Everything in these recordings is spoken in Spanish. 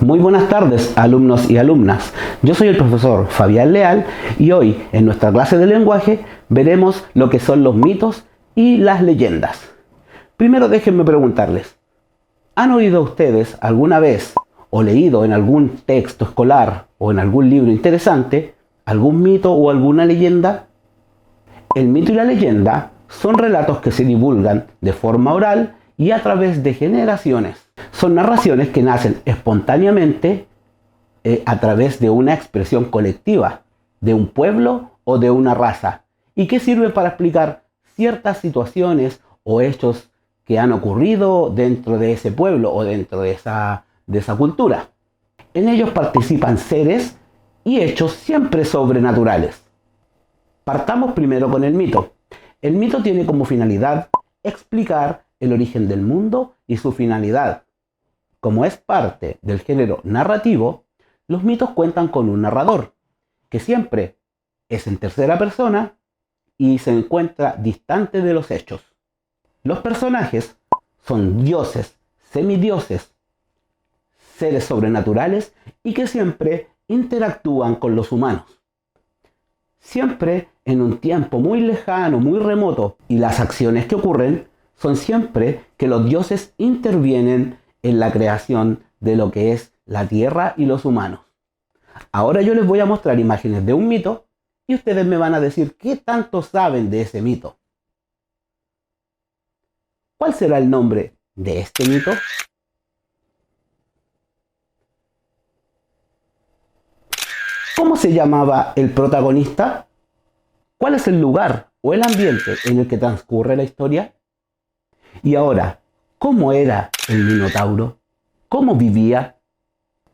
Muy buenas tardes, alumnos y alumnas. Yo soy el profesor Fabián Leal y hoy en nuestra clase de lenguaje veremos lo que son los mitos y las leyendas. Primero déjenme preguntarles, ¿han oído ustedes alguna vez o leído en algún texto escolar o en algún libro interesante algún mito o alguna leyenda? El mito y la leyenda son relatos que se divulgan de forma oral y a través de generaciones. Son narraciones que nacen espontáneamente a través de una expresión colectiva, de un pueblo o de una raza, y que sirven para explicar ciertas situaciones o hechos que han ocurrido dentro de ese pueblo o dentro de esa cultura. En ellos participan seres y hechos siempre sobrenaturales. Partamos primero con el mito. El mito tiene como finalidad explicar el origen del mundo y su finalidad. Como es parte del género narrativo, los mitos cuentan con un narrador, que siempre es en tercera persona y se encuentra distante de los hechos. Los personajes son dioses, semidioses, seres sobrenaturales y que siempre interactúan con los humanos. Siempre en un tiempo muy lejano, muy remoto, y las acciones que ocurren son siempre que los dioses intervienen en la creación de lo que es la tierra y los humanos. Ahora yo les voy a mostrar imágenes de un mito y ustedes me van a decir qué tanto saben de ese mito. ¿Cuál será el nombre de este mito? ¿Cómo se llamaba el protagonista? ¿Cuál es el lugar o el ambiente en el que transcurre la historia? Y ahora, ¿cómo era el Minotauro? ¿Cómo vivía?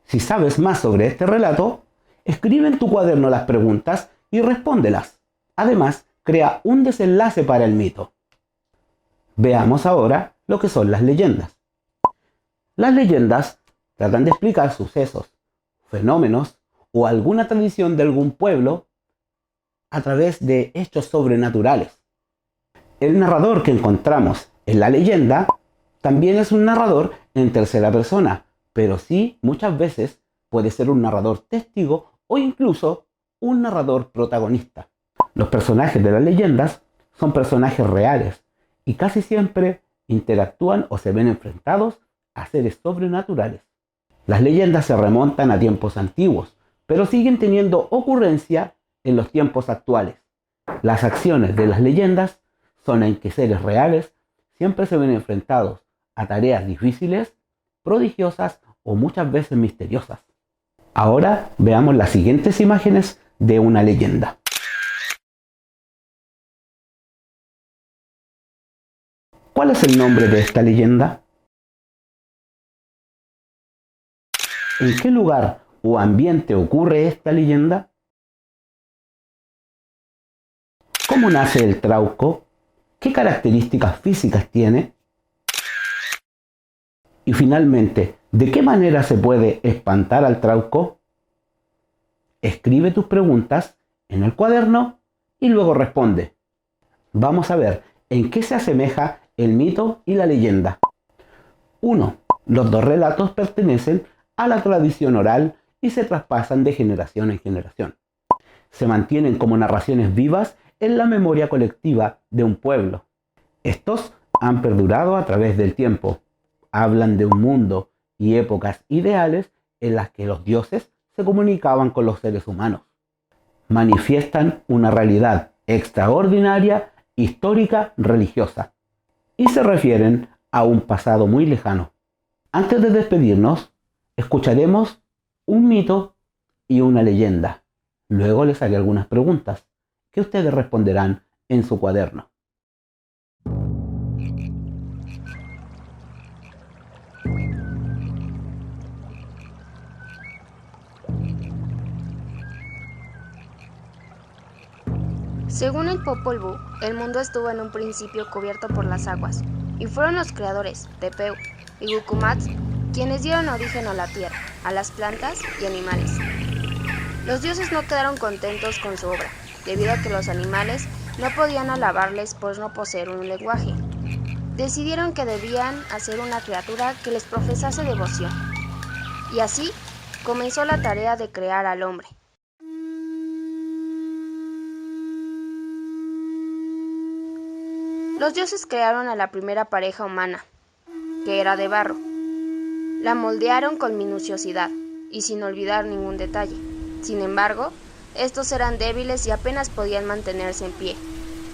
Si sabes más sobre este relato, escribe en tu cuaderno las preguntas y respóndelas. Además, crea un desenlace para el mito. Veamos ahora lo que son las leyendas. Las leyendas tratan de explicar sucesos, fenómenos o alguna tradición de algún pueblo a través de hechos sobrenaturales. El narrador que encontramos en la leyenda también es un narrador en tercera persona, pero sí muchas veces puede ser un narrador testigo o incluso un narrador protagonista. Los personajes de las leyendas son personajes reales y casi siempre interactúan o se ven enfrentados a seres sobrenaturales. Las leyendas se remontan a tiempos antiguos, pero siguen teniendo ocurrencia en los tiempos actuales. Las acciones de las leyendas son en que seres reales siempre se ven enfrentados a tareas difíciles, prodigiosas o muchas veces misteriosas. Ahora veamos las siguientes imágenes de una leyenda. ¿Cuál es el nombre de esta leyenda? ¿En qué lugar o ambiente ocurre esta leyenda? ¿Cómo nace el trauco? ¿Qué características físicas tiene? Y finalmente, ¿de qué manera se puede espantar al trauco? Escribe tus preguntas en el cuaderno y luego responde. Vamos a ver en qué se asemeja el mito y la leyenda. 1. Los dos relatos pertenecen a la tradición oral y se traspasan de generación en generación. Se mantienen como narraciones vivas en la memoria colectiva de un pueblo. Estos han perdurado a través del tiempo. Hablan de un mundo y épocas ideales en las que los dioses se comunicaban con los seres humanos. Manifiestan una realidad extraordinaria, histórica, religiosa, y se refieren a un pasado muy lejano. Antes de despedirnos, escucharemos un mito y una leyenda. Luego les haré algunas preguntas que ustedes responderán en su cuaderno. Según el Popol Vuh, el mundo estuvo en un principio cubierto por las aguas, y fueron los creadores, Tepeu y Gucumatz, quienes dieron origen a la tierra, a las plantas y animales. Los dioses no quedaron contentos con su obra, debido a que los animales no podían alabarles por no poseer un lenguaje. Decidieron que debían hacer una criatura que les profesase devoción. Y así comenzó la tarea de crear al hombre. Los dioses crearon a la primera pareja humana, que era de barro. La moldearon con minuciosidad y sin olvidar ningún detalle. Sin embargo, estos eran débiles y apenas podían mantenerse en pie.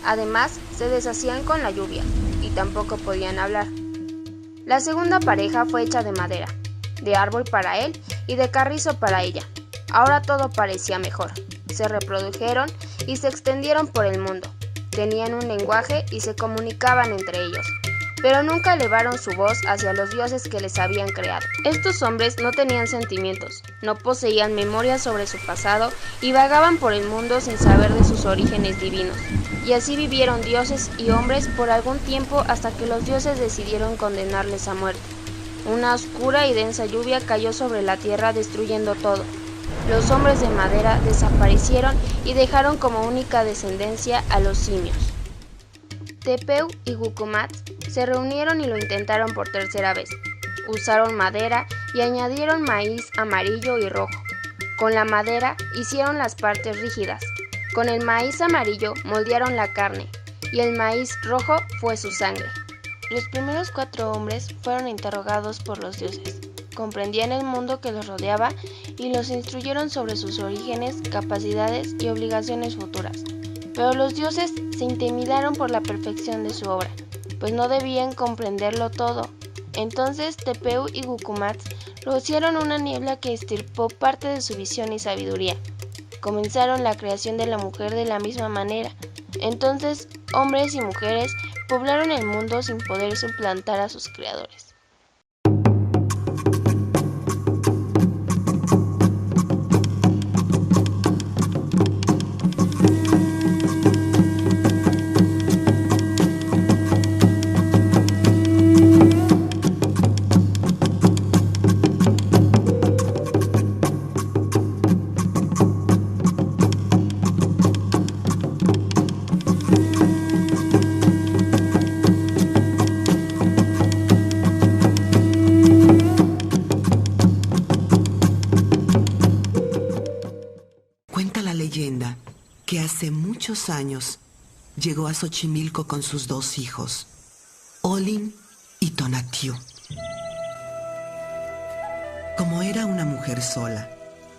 Además, se deshacían con la lluvia y tampoco podían hablar. La segunda pareja fue hecha de madera, de árbol para él y de carrizo para ella. Ahora todo parecía mejor. Se reprodujeron y se extendieron por el mundo. Tenían un lenguaje y se comunicaban entre ellos, pero nunca elevaron su voz hacia los dioses que les habían creado. Estos hombres no tenían sentimientos, no poseían memoria sobre su pasado y vagaban por el mundo sin saber de sus orígenes divinos. Y así vivieron dioses y hombres por algún tiempo hasta que los dioses decidieron condenarles a muerte. Una oscura y densa lluvia cayó sobre la tierra destruyendo todo. Los hombres de madera desaparecieron y dejaron como única descendencia a los simios. Tepeu y Gucumat se reunieron y lo intentaron por tercera vez. Usaron madera y añadieron maíz amarillo y rojo. Con la madera hicieron las partes rígidas. Con el maíz amarillo moldearon la carne y el maíz rojo fue su sangre. Los primeros 4 hombres fueron interrogados por los dioses. Comprendían el mundo que los rodeaba y los instruyeron sobre sus orígenes, capacidades y obligaciones futuras. Pero los dioses se intimidaron por la perfección de su obra, pues no debían comprenderlo todo. Entonces Tepeu y Gucumat rociaron una niebla que extirpó parte de su visión y sabiduría. Comenzaron la creación de la mujer de la misma manera. Entonces hombres y mujeres poblaron el mundo sin poder suplantar a sus creadores. Cuenta la leyenda que hace muchos años llegó a Xochimilco con sus 2 hijos, Olin y Tonatiuh. Como era una mujer sola,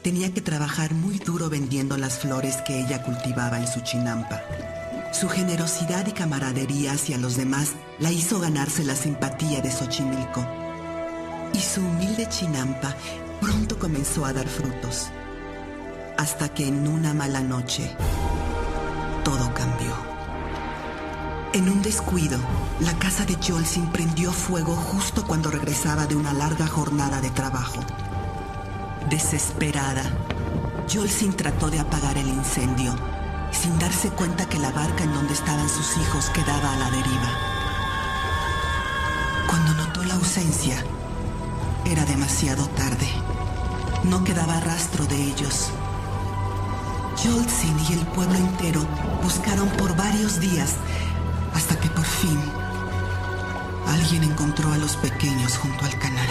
tenía que trabajar muy duro vendiendo las flores que ella cultivaba en su chinampa. Su generosidad y camaradería hacia los demás la hizo ganarse la simpatía de Xochimilco. Y su humilde chinampa pronto comenzó a dar frutos. Hasta que en una mala noche, todo cambió. En un descuido, la casa de Yolzin prendió fuego justo cuando regresaba de una larga jornada de trabajo. Desesperada, Yolzin trató de apagar el incendio, sin darse cuenta que la barca en donde estaban sus hijos quedaba a la deriva. Cuando notó la ausencia, era demasiado tarde. No quedaba rastro de ellos. Yolzin y el pueblo entero buscaron por varios días hasta que por fin alguien encontró a los pequeños junto al canal.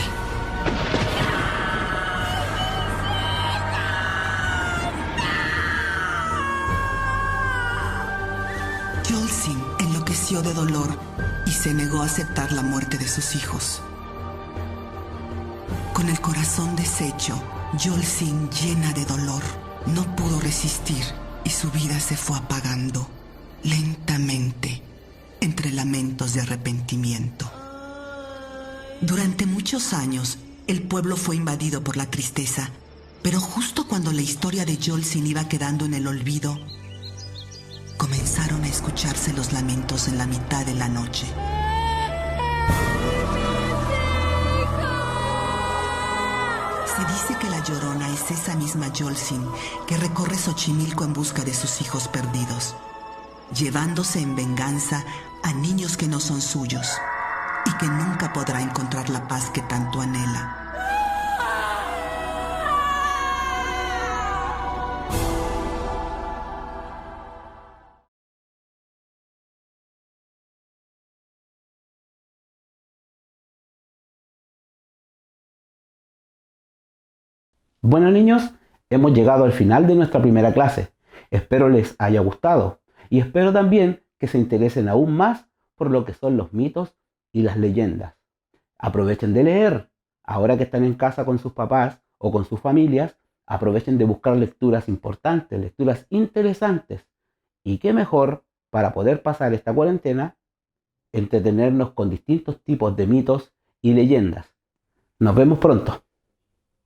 Yolzin enloqueció de dolor y se negó a aceptar la muerte de sus hijos. Con el corazón deshecho, Yolzin, llena de dolor, no pudo resistir y su vida se fue apagando lentamente entre lamentos de arrepentimiento. Durante muchos años, el pueblo fue invadido por la tristeza, pero justo cuando la historia de Yolzin iba quedando en el olvido, comenzaron a escucharse los lamentos en la mitad de la noche. Se dice que la Llorona es esa misma Yolzin que recorre Xochimilco en busca de sus hijos perdidos, llevándose en venganza a niños que no son suyos y que nunca podrá encontrar la paz que tanto anhela. Bueno niños, hemos llegado al final de nuestra primera clase. Espero les haya gustado y espero también que se interesen aún más por lo que son los mitos y las leyendas. Aprovechen de leer. Ahora que están en casa con sus papás o con sus familias, aprovechen de buscar lecturas importantes, lecturas interesantes. Y qué mejor para poder pasar esta cuarentena, entretenernos con distintos tipos de mitos y leyendas. Nos vemos pronto.